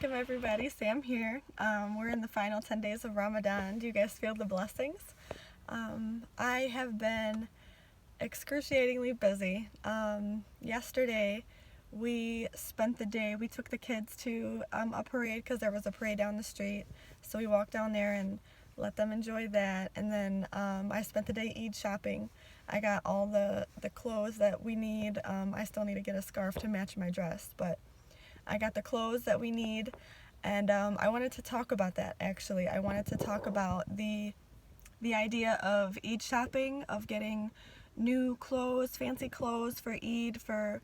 welcome everybody. Sam here. We're in the final 10 days of Ramadan. Do you guys feel the blessings? I have been excruciatingly busy. Yesterday, we spent the day, we took the kids to a parade because there was a parade down the street. So we walked down there and let them enjoy that. And then I spent the day Eid shopping. I got all the clothes that we need. I still need to get a scarf to match my dress, but I got the clothes that we need, and I wanted to talk about that, actually. I wanted to talk about the idea of Eid shopping, of getting new clothes, fancy clothes for Eid, for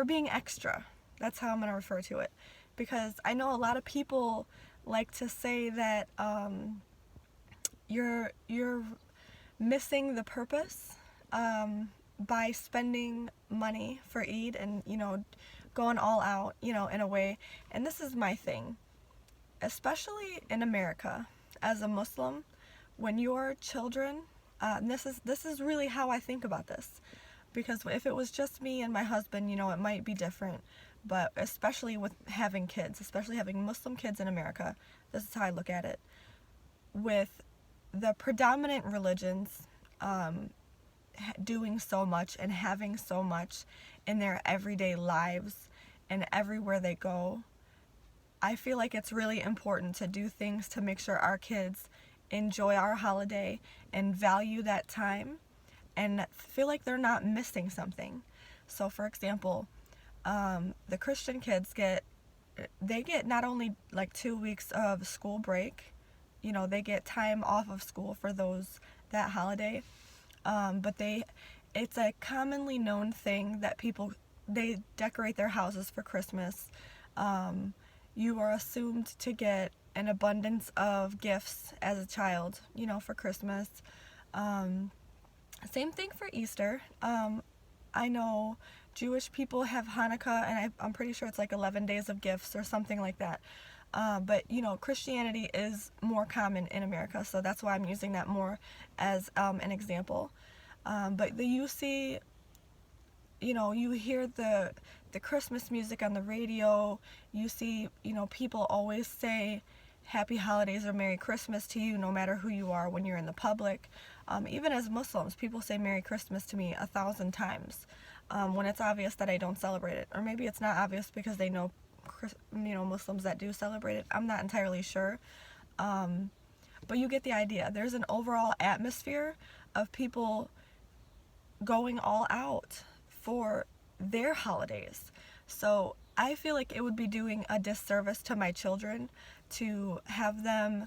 being extra. That's how I'm going to refer to it. Because I know a lot of people like to say that you're missing the purpose by spending money for Eid and, going all out, in a way. And this is my thing, especially in America as a Muslim, when your children, and this is really how I think about this, because if it was just me and my husband, it might be different, but especially with having kids, especially having Muslim kids in America, this is how I look at it. With the predominant religions doing so much and having so much in their everyday lives and everywhere they go, I feel like it's really important to do things to make sure our kids enjoy our holiday and value that time and feel like they're not missing something. So for example, the Christian kids get not only like 2 weeks of school break, they get time off of school for that holiday, but it's a commonly known thing that they decorate their houses for Christmas. You are assumed to get an abundance of gifts as a child, for Christmas. Same thing for Easter. I know Jewish people have Hanukkah, and I'm pretty sure it's like 11 days of gifts or something like that. But, Christianity is more common in America, so that's why I'm using that more as an example. But you see, you hear the Christmas music on the radio. You see, people always say Happy Holidays or Merry Christmas to you, no matter who you are when you're in the public. Even as Muslims, people say Merry Christmas to me 1,000 times when it's obvious that I don't celebrate it. Or maybe it's not obvious because they know, Muslims that do celebrate it. I'm not entirely sure. But you get the idea. There's an overall atmosphere of people going all out for their holidays. So I feel like it would be doing a disservice to my children to have them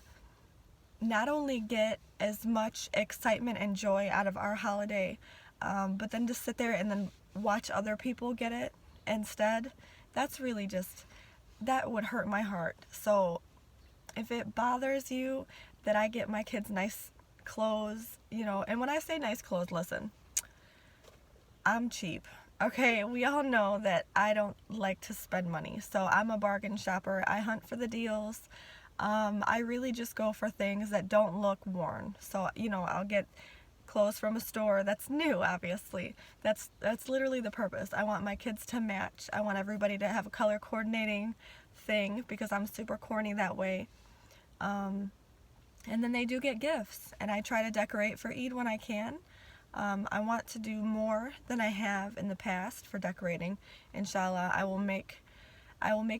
not only get as much excitement and joy out of our holiday, but then to sit there and then watch other people get it instead. That's really that would hurt my heart. So if it bothers you that I get my kids nice clothes, and when I say nice clothes, listen, I'm cheap. Okay, we all know that I don't like to spend money, so I'm a bargain shopper. I hunt for the deals. I really just go for things that don't look worn. So, I'll get clothes from a store that's new, obviously. That's literally the purpose. I want my kids to match. I want everybody to have a color coordinating thing because I'm super corny that way. And then they do get gifts, and I try to decorate for Eid when I can. I want to do more than I have in the past for decorating. Inshallah, I will make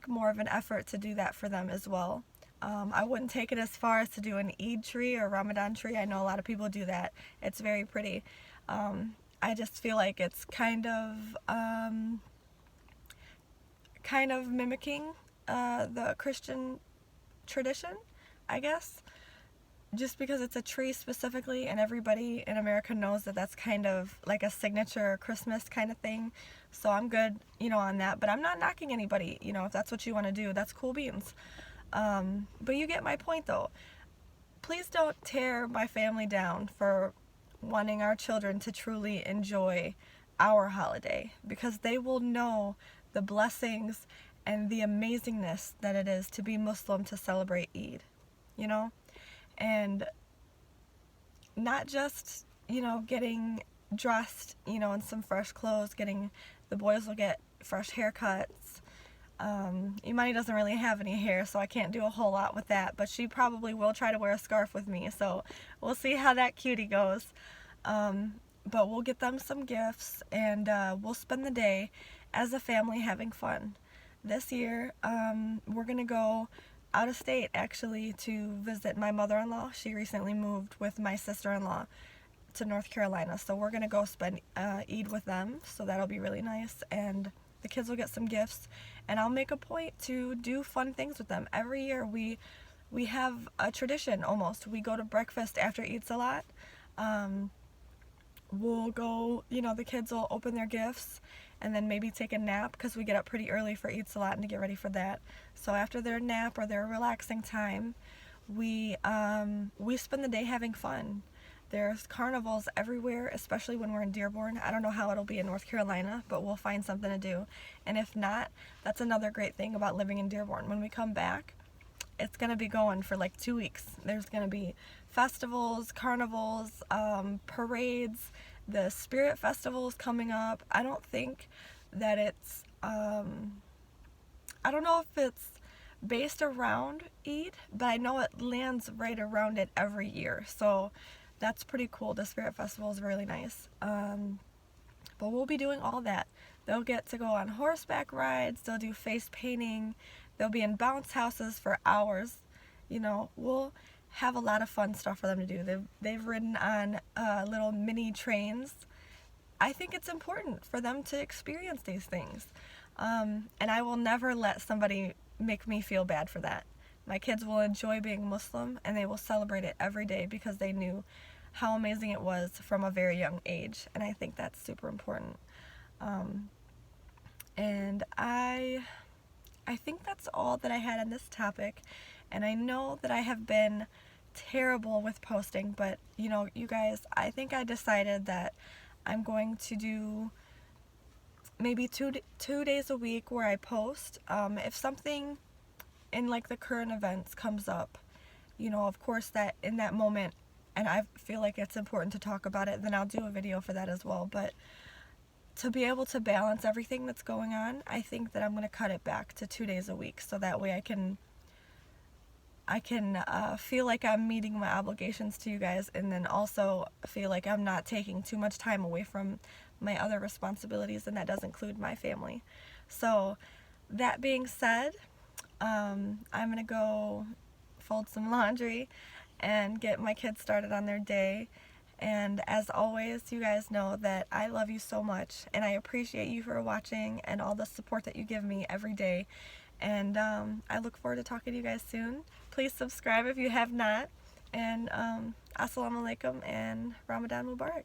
more of an effort to do that for them as well. I wouldn't take it as far as to do an Eid tree or Ramadan tree. I know a lot of people do that. It's very pretty. I just feel like it's kind of mimicking the Christian tradition, I guess. Just because it's a tree specifically, and everybody in America knows that that's kind of like a signature Christmas kind of thing. So I'm good, on that. But I'm not knocking anybody, if that's what you want to do, that's cool beans. But you get my point, though. Please don't tear my family down for wanting our children to truly enjoy our holiday, because they will know the blessings and the amazingness that it is to be Muslim, to celebrate Eid, and not just, getting dressed, in some fresh clothes, the boys will get fresh haircuts, Imani doesn't really have any hair, so I can't do a whole lot with that, but she probably will try to wear a scarf with me, so we'll see how that cutie goes. But we'll get them some gifts, and we'll spend the day as a family having fun. This year, we're going to go out of state, actually, to visit my mother-in-law. She recently moved with my sister-in-law to North Carolina, so we're going to go spend Eid with them, so that'll be really nice, and the kids will get some gifts, and I'll make a point to do fun things with them. Every year we have a tradition almost. We go to breakfast after Eid Salat. We'll go, the kids will open their gifts and then maybe take a nap because we get up pretty early for Eid Salat and to get ready for that. So after their nap or their relaxing time, we spend the day having fun. There's carnivals everywhere, especially when we're in Dearborn. I don't know how it'll be in North Carolina, but we'll find something to do. And if not, that's another great thing about living in Dearborn. When we come back, it's going to be going for like 2 weeks. There's going to be festivals, carnivals, parades. The Spirit Festival is coming up. I don't think that it's, I don't know if it's based around Eid, but I know it lands right around it every year. So that's pretty cool. The Spirit Festival is really nice. But we'll be doing all that. They'll get to go on horseback rides. They'll do face painting. They'll be in bounce houses for hours. We'll have a lot of fun stuff for them to do. They've ridden on little mini trains. I think it's important for them to experience these things. And I will never let somebody make me feel bad for that. My kids will enjoy being Muslim, and they will celebrate it every day because they knew how amazing it was from a very young age, and I think that's super important. And I think that's all that I had on this topic, and I know that I have been terrible with posting, but you guys, I think I decided that I'm going to do maybe two days a week where I post. If something in like the current events comes up, of course that in that moment, and I feel like it's important to talk about it, then I'll do a video for that as well. But to be able to balance everything that's going on, I think that I'm going to cut it back to 2 days a week, so that way I can feel like I'm meeting my obligations to you guys, and then also feel like I'm not taking too much time away from my other responsibilities, and that does include my family. So that being said, I'm going to go fold some laundry and get my kids started on their day. And as always, you guys know that I love you so much, and I appreciate you for watching and all the support that you give me every day. And I look forward to talking to you guys soon. Please subscribe if you have not. And Assalamu alaikum and Ramadan Mubarak.